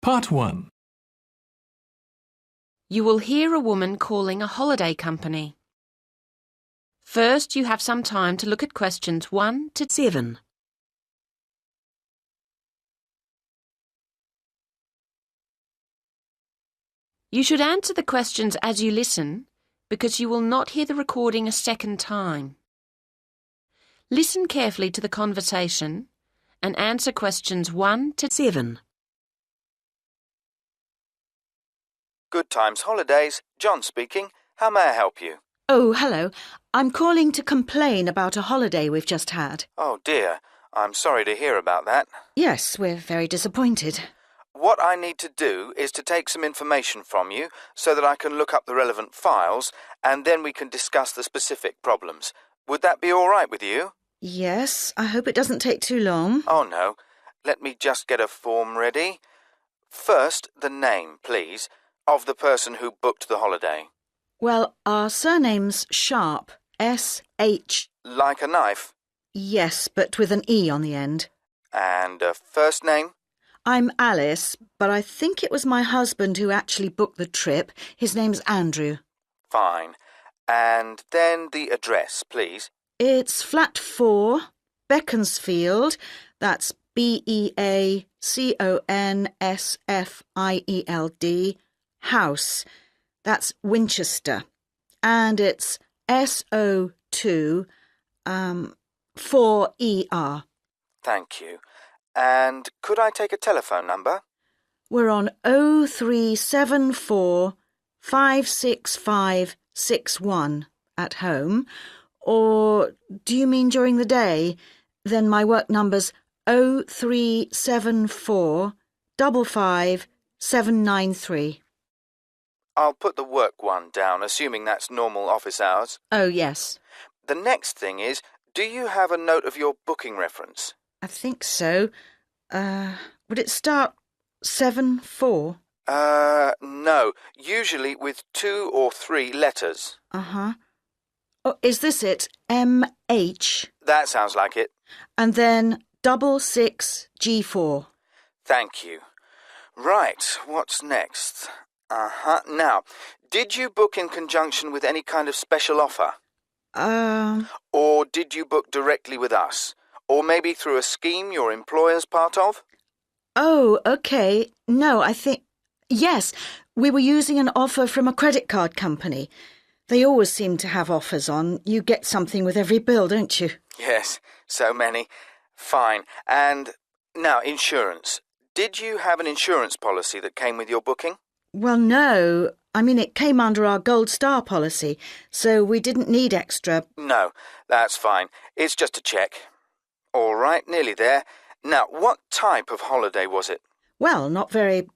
Part 1. You will hear a woman calling a holiday company. First, you have some time to look at questions 1 to 7. You should answer the questions as you listen, because you will not hear the recording a second time. Listen carefully to the conversation and answer questions 1 to 7. Good Times Holidays, John speaking. How may I help you? Oh, hello. I'm calling to complain about a holiday we've just had. Oh dear, I'm sorry to hear about that. Yes, we're very disappointed. What I need to do is to take some information from you so that I can look up the relevant files and then we can discuss the specific problems. Would that be all right with you? Yes, I hope it doesn't take too long. Oh no, let me just get a form ready. First, the name, please, of the person who booked the holiday. Well, our surname's Sharp, S-H. Like a knife? Yes, but with an E on the end. And a first name? I'm Alice, but I think it was my husband who actually booked the trip. His name's Andrew. Fine. And then the address, please. It's flat 4, Beaconsfield. That's Beaconsfield, house. That's Winchester. And it's SO2 4ER. Thank you. And could I take a telephone number? We're on 0374 56561 at home. Or do you mean during the day? Then my work number's 0374 55 793. I'll put the work one down, assuming that's normal office hours. Oh, yes. The next thing is, do you have a note of your booking reference? I think so. Would it start 74? No. Usually with 2 or 3 letters. Uh-huh. Oh, is this it? MH? That sounds like it. And then 66G4. Thank you. Right, what's next? Now, did you book in conjunction with any kind of special offer? Or did you book directly with us? Or maybe through a scheme your employer's part of? Oh, OK. No, I think... Yes, we were using an offer from a credit card company. They always seem to have offers on. You get something with every bill, don't you? Yes, so many. Fine. And now, insurance. Did you have an insurance policy that came with your booking? Well, no. I mean, it came under our Gold Star policy, so we didn't need extra. No, that's fine. It's just a check. All right, nearly there. Now, what type of holiday was it? Well, not very...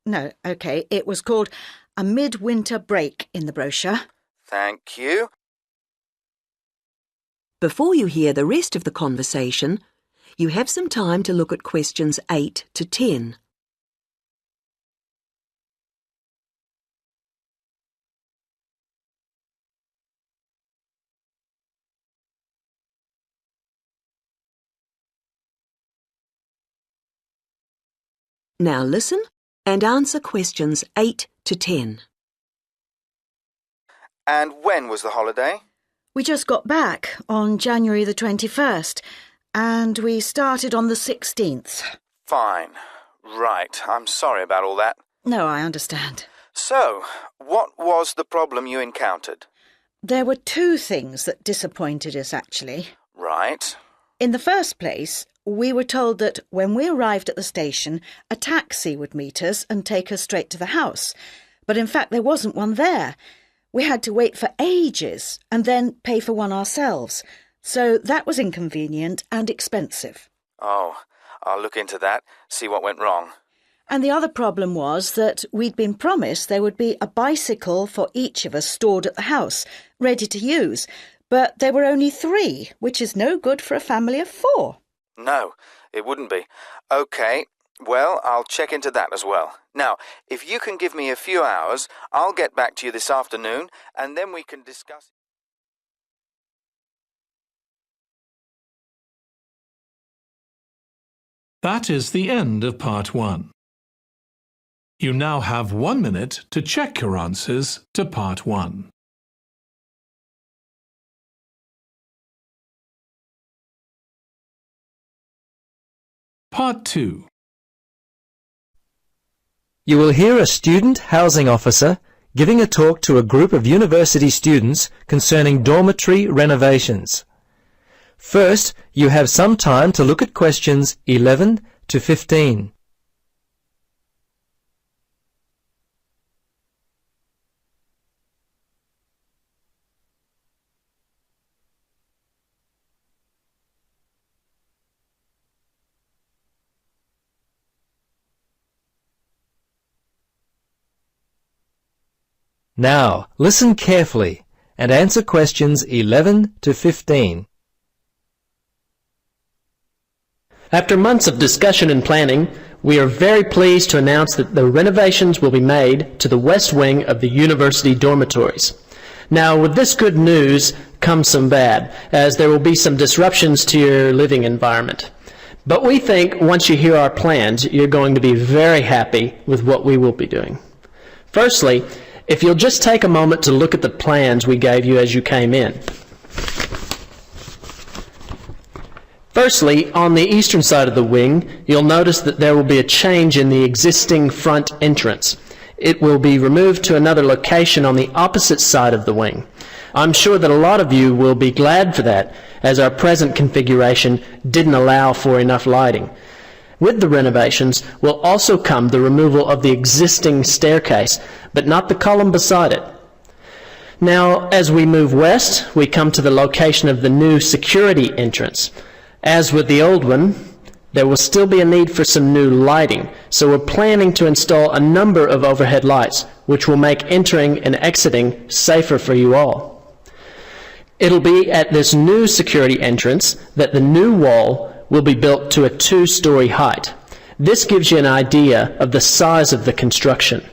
No, OK. It was called a midwinter break in the brochure. Thank you. Before you hear the rest of the conversation, you have some time to look at questions 8 to 10. Now listen and answer questions 8 to 10. And when was the holiday? We just got back on January the 21st, and we started on the 16th. Fine. Right, I'm sorry about all that. No, I understand. So, what was the problem you encountered? There were 2 things that disappointed us, actually. Right. In the first place, we were told that when we arrived at the station, a taxi would meet us and take us straight to the house. But in fact, there wasn't one there. We had to wait for ages and then pay for one ourselves. So that was inconvenient and expensive. Oh, I'll look into that, see what went wrong. And the other problem was that we'd been promised there would be a bicycle for each of us stored at the house, ready to use. But there were only 3, which is no good for a family of 4. No, it wouldn't be. OK, well, I'll check into that as well. Now, if you can give me a few hours, I'll get back to you this afternoon, and then we can discuss... That is the end of Part 1. You now have 1 minute to check your answers to Part 1. Part 2. You will hear a student housing officer giving a talk to a group of university students concerning dormitory renovations. First, you have some time to look at questions 11 to 15. Now, listen carefully and answer questions 11 to 15. After months of discussion and planning, we are very pleased to announce that the renovations will be made to the west wing of the university dormitories. Now, with this good news comes some bad, as there will be some disruptions to your living environment. But we think once you hear our plans, you're going to be very happy with what we will be doing. Firstly, if you'll just take a moment to look at the plans we gave you as you came in. Firstly, on the eastern side of the wing, you'll notice that there will be a change in the existing front entrance. It will be removed to another location on the opposite side of the wing. I'm sure that a lot of you will be glad for that, as our present configuration didn't allow for enough lighting. With the renovations will also come the removal of the existing staircase, but not the column beside it. Now, as we move west, we come to the location of the new security entrance. As with the old one, there will still be a need for some new lighting, so we're planning to install a number of overhead lights, which will make entering and exiting safer for you all. It'll be at this new security entrance that the new wall will be built to a 2-story height. This gives you an idea of the size of the construction.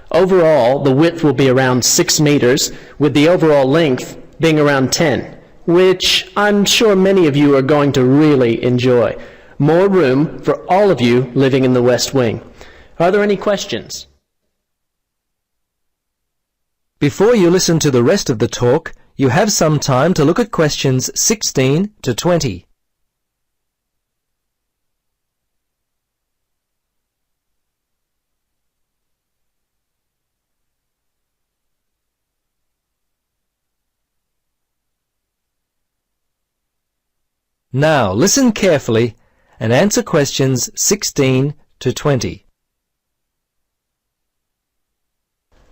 Overall, the width will be around 6 meters, with the overall length being around 10, which I'm sure many of you are going to really enjoy. More room for all of you living in the West Wing. Are there any questions? Before you listen to the rest of the talk, you have some time to look at questions 16 to 20. Now, listen carefully and answer questions 16 to 20.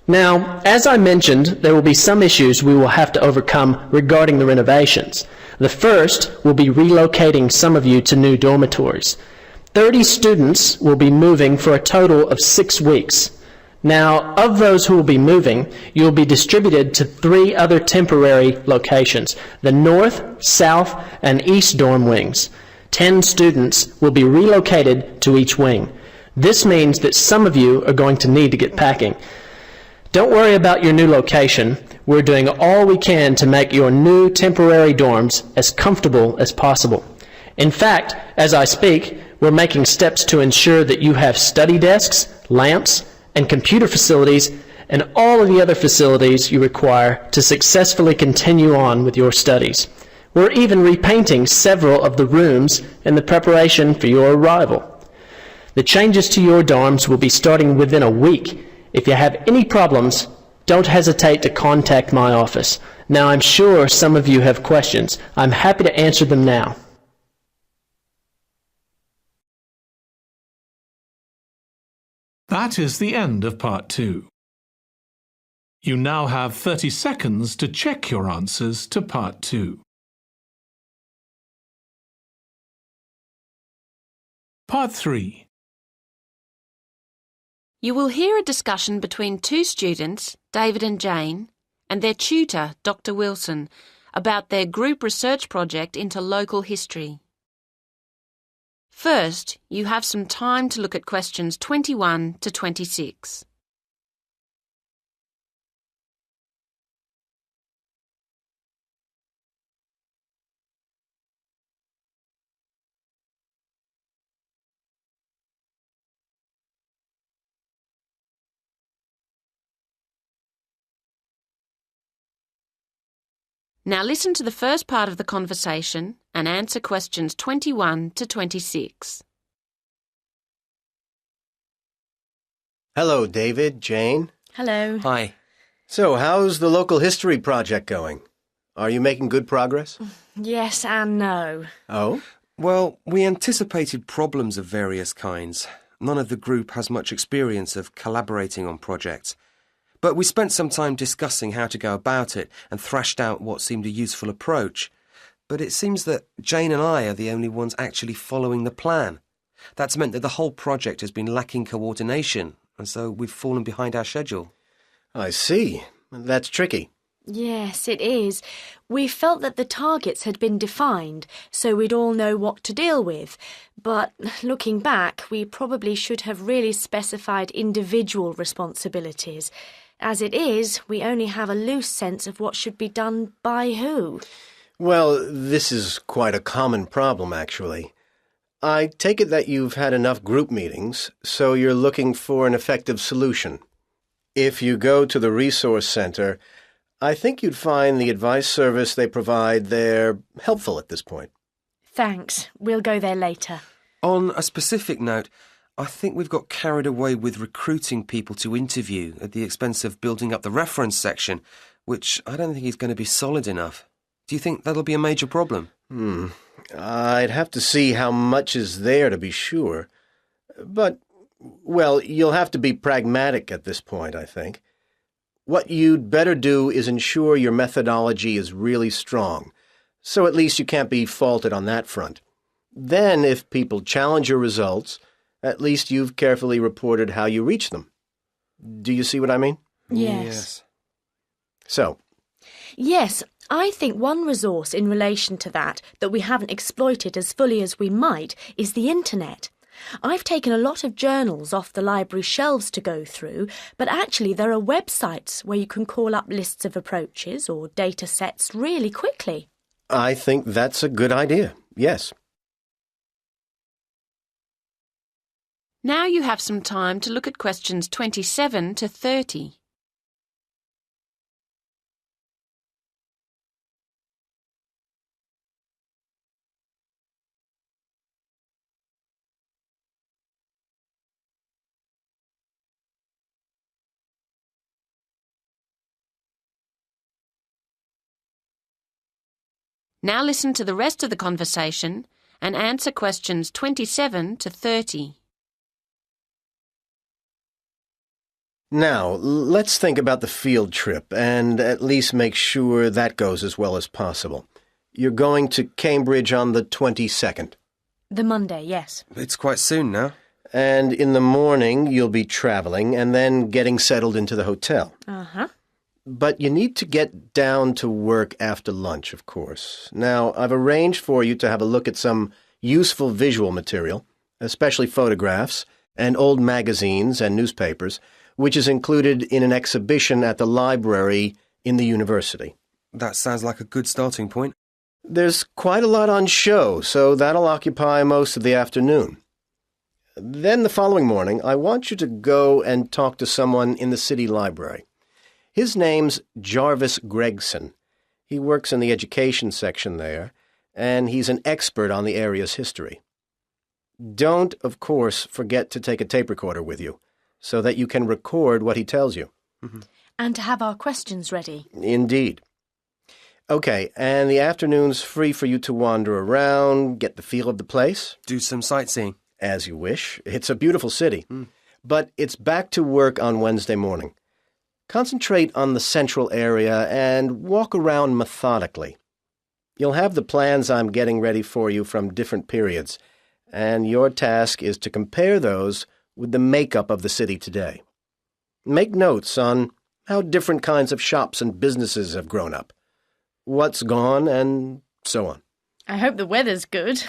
Now, as I mentioned, there will be some issues we will have to overcome regarding the renovations. The first will be relocating some of you to new dormitories. 30 students will be moving for a total of 6 weeks. Now, of those who will be moving, you will be distributed to 3 other temporary locations, the north, south, and east dorm wings. 10 students will be relocated to each wing. This means that some of you are going to need to get packing. Don't worry about your new location. We're doing all we can to make your new temporary dorms as comfortable as possible. In fact, as I speak, we're making steps to ensure that you have study desks, lamps, and computer facilities, and all of the other facilities you require to successfully continue on with your studies. We're even repainting several of the rooms in the preparation for your arrival. The changes to your dorms will be starting within a week. If you have any problems, don't hesitate to contact my office. Now, I'm sure some of you have questions. I'm happy to answer them now. That is the end of Part 2. You now have 30 seconds to check your answers to Part 2. Part 3. You will hear a discussion between 2 students, David and Jane, and their tutor, Dr. Wilson, about their group research project into local history. First, you have some time to look at questions 21 to 26. Now listen to the first part of the conversation and answer questions 21 to 26. Hello, David, Jane. Hello. Hi. So, how's the local history project going? Are you making good progress? Yes and no. Oh? Well, we anticipated problems of various kinds. None of the group has much experience of collaborating on projects. But we spent some time discussing how to go about it and thrashed out what seemed a useful approach. But it seems that Jane and I are the only ones actually following the plan. That's meant that the whole project has been lacking coordination, and so we've fallen behind our schedule. I see. That's tricky. Yes, it is. We felt that the targets had been defined, so we'd all know what to deal with. But looking back, we probably should have really specified individual responsibilities. As it is, we only have a loose sense of what should be done by who. Well, this is quite a common problem, actually. I take it that you've had enough group meetings, so you're looking for an effective solution. If you go to the resource center, I think you'd find the advice service they provide there helpful at this point. Thanks. We'll go there later. On a specific note, I think we've got carried away with recruiting people to interview at the expense of building up the reference section, which I don't think is going to be solid enough. Do you think that'll be a major problem? I'd have to see how much is there to be sure. But, well, you'll have to be pragmatic at this point, I think. What you'd better do is ensure your methodology is really strong, so at least you can't be faulted on that front. Then, if people challenge your results, at least you've carefully reported how you reach them. Do you see what I mean? Yes. So? Yes, I think one resource in relation to that we haven't exploited as fully as we might is the internet. I've taken a lot of journals off the library shelves to go through, but actually there are websites where you can call up lists of approaches or data sets really quickly. I think that's a good idea, yes. Now you have some time to look at questions 27 to 30. Now listen to the rest of the conversation and answer questions 27 to 30. Now, let's think about the field trip and at least make sure that goes as well as possible. You're going to Cambridge on the 22nd. The Monday, yes. It's quite soon now. And in the morning, you'll be traveling and then getting settled into the hotel. Uh-huh. But you need to get down to work after lunch, of course. Now, I've arranged for you to have a look at some useful visual material, especially photographs and old magazines and newspapers, which is included in an exhibition at the library in the university. That sounds like a good starting point. There's quite a lot on show, so that'll occupy most of the afternoon. Then the following morning, I want you to go and talk to someone in the city library. His name's Jarvis Gregson. He works in the education section there, and he's an expert on the area's history. Don't, of course, forget to take a tape recorder with you, so that you can record what he tells you. And to have our questions ready. Indeed. Okay, and the afternoon's free for you to wander around, get the feel of the place. Do some sightseeing. As you wish. It's a beautiful city. But it's back to work on Wednesday morning. Concentrate on the central area and walk around methodically. You'll have the plans I'm getting ready for you from different periods, and your task is to compare those with the makeup of the city today. Make notes on how different kinds of shops and businesses have grown up, what's gone, and so on. I hope the weather's good.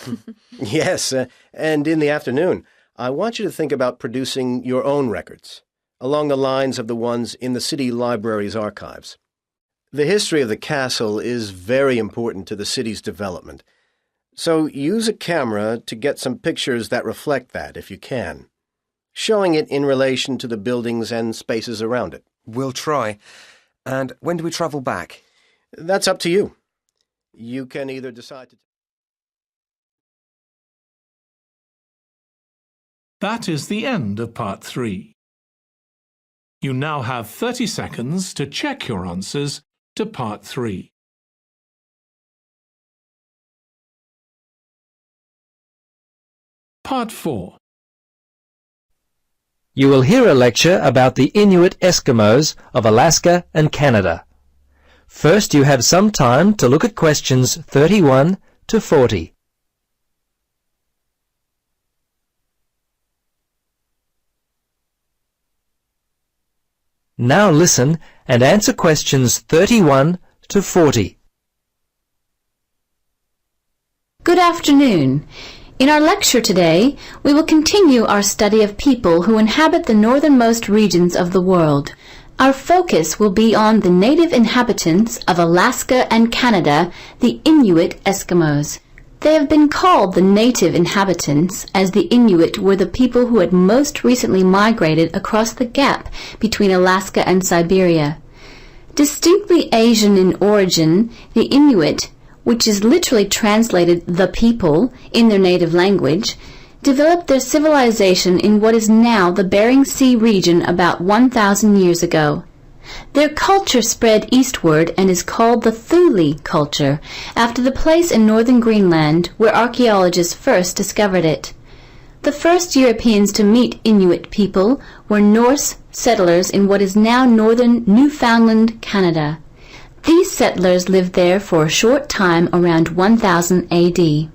Yes, and in the afternoon, I want you to think about producing your own records, along the lines of the ones in the city library's archives. The history of the castle is very important to the city's development, so use a camera to get some pictures that reflect that, if you can, showing it in relation to the buildings and spaces around it. We'll try. And when do we travel back? That's up to you. You can either decide to... That is the end of Part 3. You now have 30 seconds to check your answers to Part 3. Part 4. You will hear a lecture about the Inuit Eskimos of Alaska and Canada. First, you have some time to look at questions 31 to 40. Now listen and answer questions 31 to 40. Good afternoon. In our lecture today, we will continue our study of people who inhabit the northernmost regions of the world. Our focus will be on the native inhabitants of Alaska and Canada, the Inuit Eskimos. They have been called the native inhabitants, as the Inuit were the people who had most recently migrated across the gap between Alaska and Siberia. Distinctly Asian in origin, the Inuit, which is literally translated the people in their native language, developed their civilization in what is now the Bering Sea region about 1,000 years ago. Their culture spread eastward and is called the Thule culture, after the place in northern Greenland where archaeologists first discovered it. The first Europeans to meet Inuit people were Norse settlers in what is now northern Newfoundland, Canada. These settlers lived there for a short time around 1000 AD.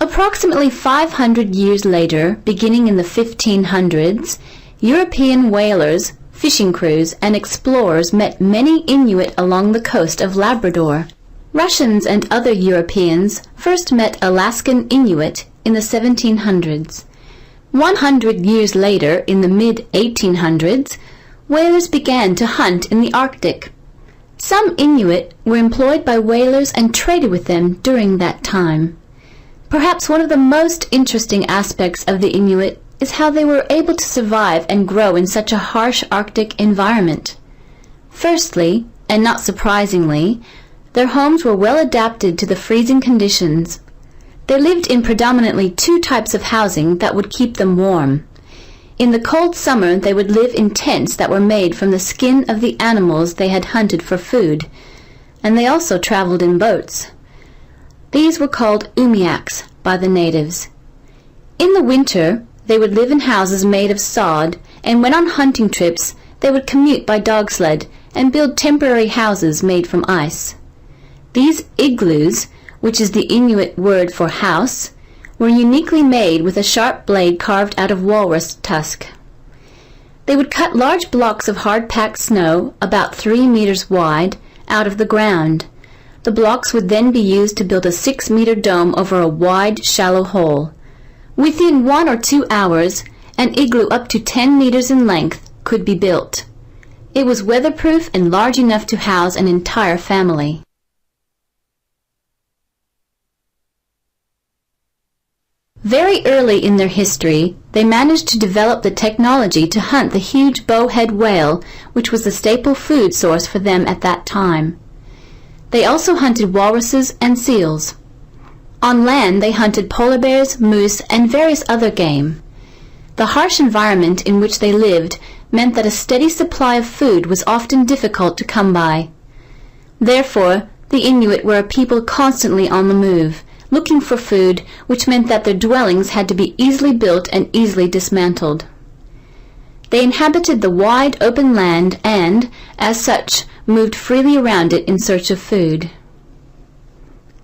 Approximately 500 years later, beginning in the 1500s, European whalers, fishing crews, and explorers met many Inuit along the coast of Labrador. Russians and other Europeans first met Alaskan Inuit in the 1700s. 100 years later, in the mid-1800s, whalers began to hunt in the Arctic. Some Inuit were employed by whalers and traded with them during that time. Perhaps one of the most interesting aspects of the Inuit is how they were able to survive and grow in such a harsh Arctic environment. Firstly, and not surprisingly, their homes were well adapted to the freezing conditions. They lived in predominantly two types of housing that would keep them warm. In the cold summer, they would live in tents that were made from the skin of the animals they had hunted for food, and they also traveled in boats. These were called umiaks by the natives. In the winter, they would live in houses made of sod, and when on hunting trips, they would commute by dog sled and build temporary houses made from ice. These igloos, which is the Inuit word for house, were uniquely made with a sharp blade carved out of walrus tusk. They would cut large blocks of hard-packed snow, about 3 meters wide, out of the ground. The blocks would then be used to build a 6-meter dome over a wide, shallow hole. Within 1 or 2 hours, an igloo up to 10 meters in length could be built. It was weatherproof and large enough to house an entire family. Very early in their history, they managed to develop the technology to hunt the huge bowhead whale, which was the staple food source for them at that time. They also hunted walruses and seals. On land, they hunted polar bears, moose, and various other game. The harsh environment in which they lived meant that a steady supply of food was often difficult to come by. Therefore, the Inuit were a people constantly on the move, looking for food, which meant that their dwellings had to be easily built and easily dismantled. They inhabited the wide open land and, as such, moved freely around it in search of food.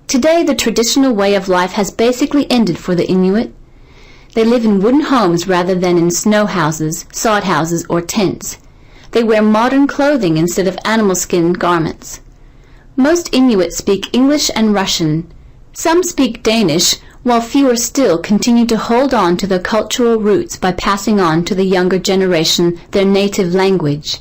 Today, the traditional way of life has basically ended for the Inuit. They live in wooden homes rather than in snow houses, sod houses, or tents. They wear modern clothing instead of animal skin garments. Most Inuit speak English and Russian. Some speak Danish, while fewer still continue to hold on to their cultural roots by passing on to the younger generation their native language.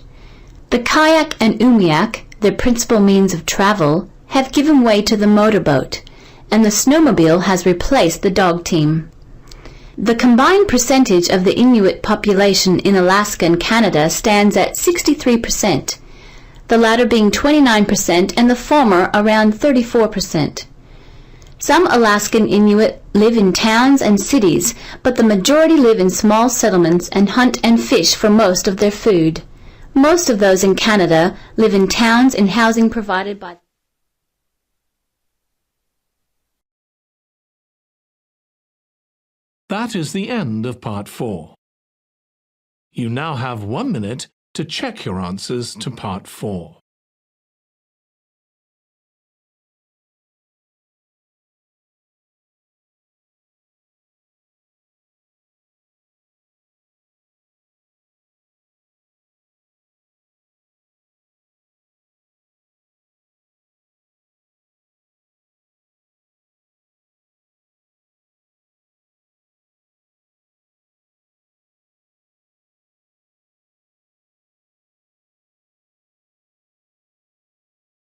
The kayak and umiak, their principal means of travel, have given way to the motorboat, and the snowmobile has replaced the dog team. The combined percentage of the Inuit population in Alaska and Canada stands at 63%. the latter being 29% and the former around 34%. Some Alaskan Inuit live in towns and cities, but the majority live in small settlements and hunt and fish for most of their food. Most of those in Canada live in towns in housing provided by That is the end of Part 4. You now have 1 minute to check your answers to Part 4.